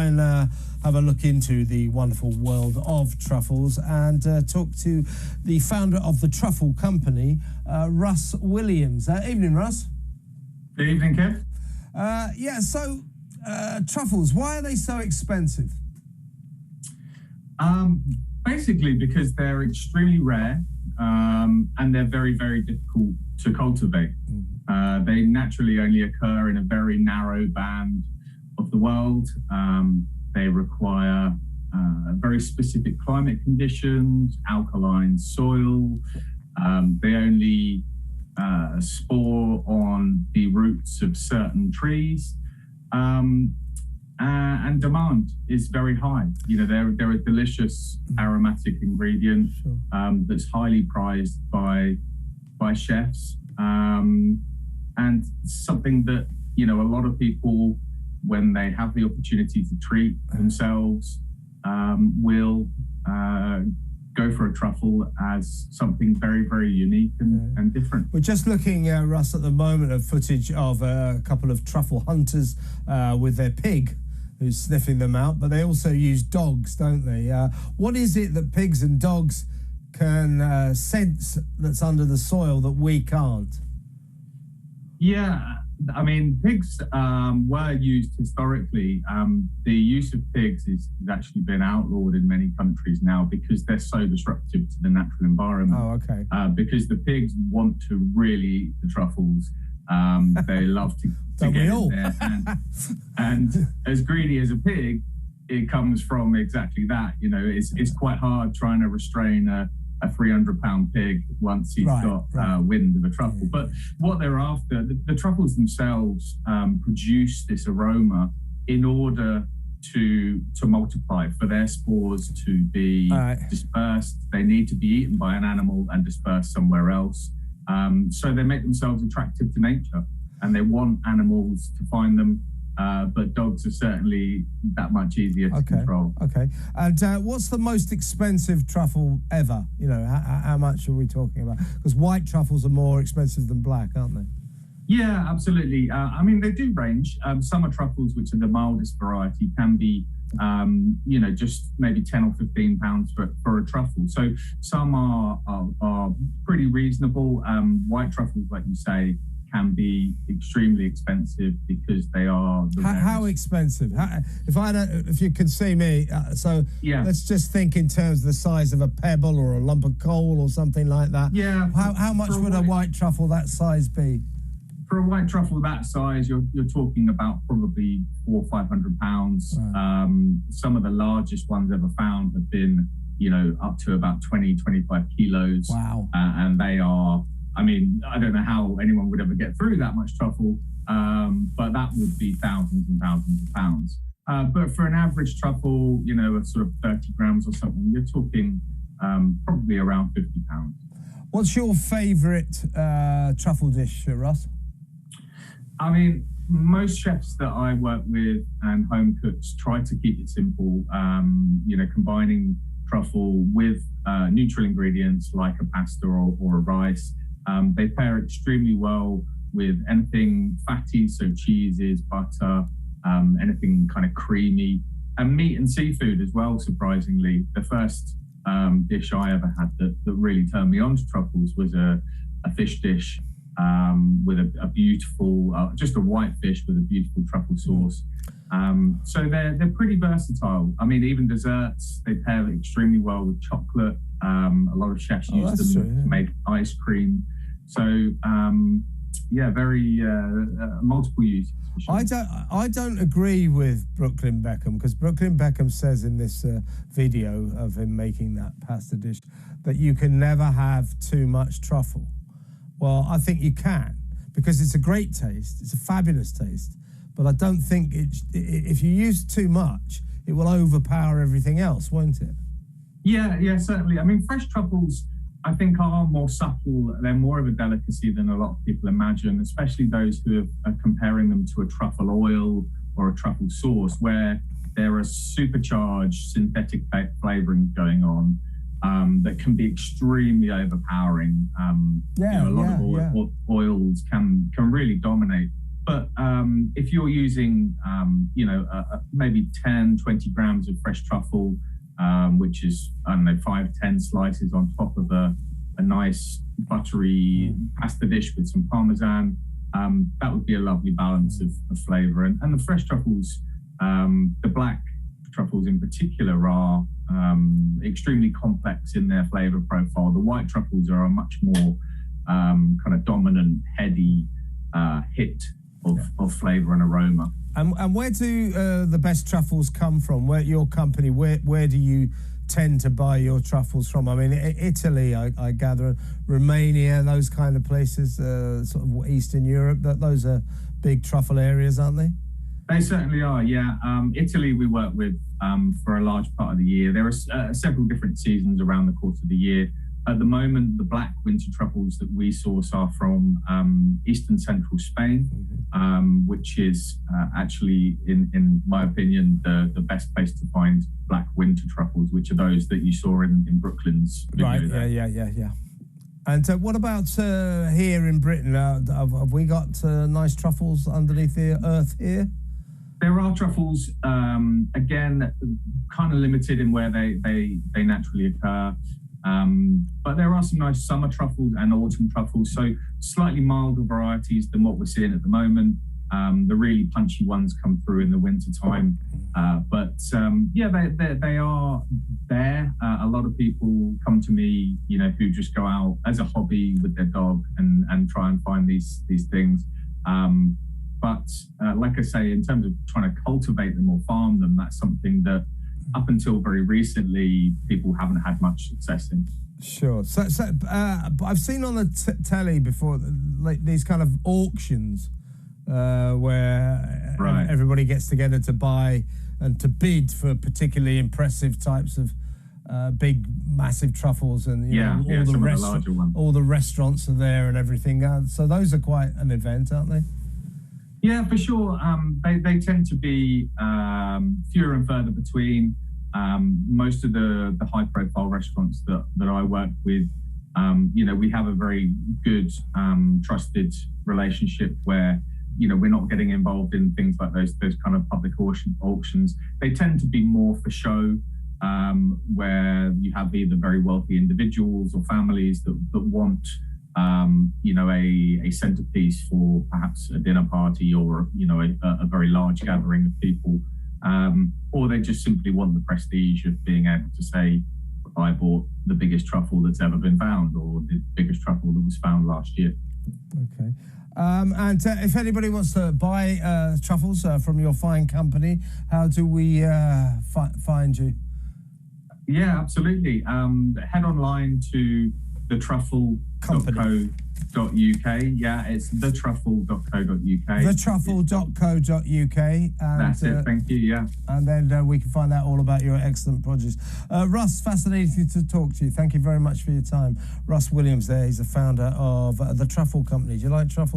and have a look into the wonderful world of truffles and talk to the founder of the Truffle company, Russ Williams. Evening, Russ. Good evening, Kev. So truffles, why are they so expensive? Basically because they're extremely rare and they're very, very difficult to cultivate. They naturally only occur in a very narrow band of the world. They require very specific climate conditions, alkaline soil. They only spore on the roots of certain trees. And demand is very high. You know, they're a delicious aromatic ingredient that's highly prized by chefs, and something that, you know, a lot of people, when they have the opportunity to treat themselves, will go for a truffle as something very, very unique and different. We're just looking, Russ, at the moment of footage of a couple of truffle hunters with their pig who's sniffing them out, but they also use dogs, don't they? What is it that pigs and dogs can sense that's under the soil that we can't? Yeah, I mean, pigs were used historically. The use of pigs has actually been outlawed in many countries now because they're so disruptive to the natural environment. Oh, okay. Because the pigs want to really eat the truffles. They love to get in there. And as greedy as a pig, it comes from exactly that. You know, it's quite hard trying to restrain a 300-pound pig once he's got wind of a truffle. But what they're after, the truffles themselves produce this aroma in order to multiply, for their spores to be dispersed. They need to be eaten by an animal and dispersed somewhere else. So they make themselves attractive to nature, and they want animals to find them. But dogs are certainly that much easier to control. Okay. And what's the most expensive truffle ever? You know, how much are we talking about? Because white truffles are more expensive than black, aren't they? Yeah, absolutely. I mean, they do range. Summer truffles, which are the mildest variety, can be, you know, just maybe 10 or 15 pounds for a truffle. So some are pretty reasonable. White truffles, like you say, can be extremely expensive because they are how expensive? If you can see me, let's just think in terms of the size of a pebble or a lump of coal or something like that. Yeah. How much would a white truffle that size be? For a white truffle that size, you're talking about probably £400 or £500. Some of the largest ones ever found have been, you know, up to about 20-25 kilos. Wow. And they are, I mean, I don't know how anyone would ever get through that much truffle, but that would be thousands and thousands of pounds. But for an average truffle, you know, of sort of 30 grams or something, you're talking probably around £50. What's your favourite truffle dish, Russ? I mean, most chefs that I work with and home cooks try to keep it simple, you know, combining truffle with neutral ingredients like a pasta or a rice. They pair extremely well with anything fatty, so cheeses, butter, anything kind of creamy, and meat and seafood as well, surprisingly. The first dish I ever had that really turned me on to truffles was a fish dish with a beautiful, just a white fish with a beautiful truffle sauce. So they're pretty versatile. I mean, even desserts, they pair extremely well with chocolate. A lot of chefs use them to make ice cream. So yeah, very multiple uses. For sure. I don't agree with Brooklyn Beckham, because Brooklyn Beckham says in this video of him making that pasta dish that you can never have too much truffle. Well, I think you can, because it's a great taste. It's a fabulous taste. But I don't think if you use too much, it will overpower everything else, won't it? Yeah, certainly. I mean, fresh truffles, I think, are more subtle. They're more of a delicacy than a lot of people imagine, especially those who are comparing them to a truffle oil or a truffle sauce, where there are supercharged synthetic flavorings going on that can be extremely overpowering. A lot of oils can really dominate But if you're using, maybe 10, 20 grams of fresh truffle, which is, I don't know, 5, 10 slices on top of a nice buttery pasta dish with some Parmesan, that would be a lovely balance of flavor. And the fresh truffles, the black truffles in particular, are extremely complex in their flavor profile. The white truffles are a much more kind of dominant, heady hit of flavor and aroma. And where do the best truffles come from? Where your company? Where do you tend to buy your truffles from? I mean, Italy, I gather, Romania, those kind of places, sort of Eastern Europe. Those are big truffle areas, aren't they? They certainly are. Yeah. Italy, we work with for a large part of the year. There are several different seasons around the course of the year. At the moment, the black winter truffles that we source are from eastern central Spain, which is actually, in my opinion, the best place to find black winter truffles, which are those that you saw in Brooklyn's video. Right, there. yeah. And what about here in Britain? Have we got nice truffles underneath the earth here? There are truffles, again, kind of limited in where they naturally occur. But there are some nice summer truffles and autumn truffles, so slightly milder varieties than what we're seeing at the moment. The really punchy ones come through in the winter time. They are there. A lot of people come to me, who just go out as a hobby with their dog and try and find these things. But like I say, in terms of trying to cultivate them or farm them, that's something that up until very recently, people haven't had much success in. Sure. So I've seen on the telly before, like these kind of auctions where everybody gets together to buy and to bid for particularly impressive types of big, massive truffles, and all the restaurants are there and everything. So those are quite an event, aren't they? Yeah, for sure. They tend to be fewer and further between. Most of the high-profile restaurants that I work with, we have a very good, trusted relationship where, we're not getting involved in things like those kind of public auctions. They tend to be more for show, where you have either very wealthy individuals or families that want a centerpiece for perhaps a dinner party or, a very large gathering of people. Or they just simply want the prestige of being able to say, I bought the biggest truffle that's ever been found, or the biggest truffle that was found last year. Okay. And if anybody wants to buy truffles from your fine company, how do we find you? Yeah, absolutely. Head online to thetruffle.co.uk. Yeah, it's thetruffle.co.uk. Thetruffle.co.uk. That's it, thank you, yeah. And then we can find out all about your excellent produce. Russ, fascinating to talk to you. Thank you very much for your time. Russ Williams there, he's the founder of the Truffle Company. Do you like truffles?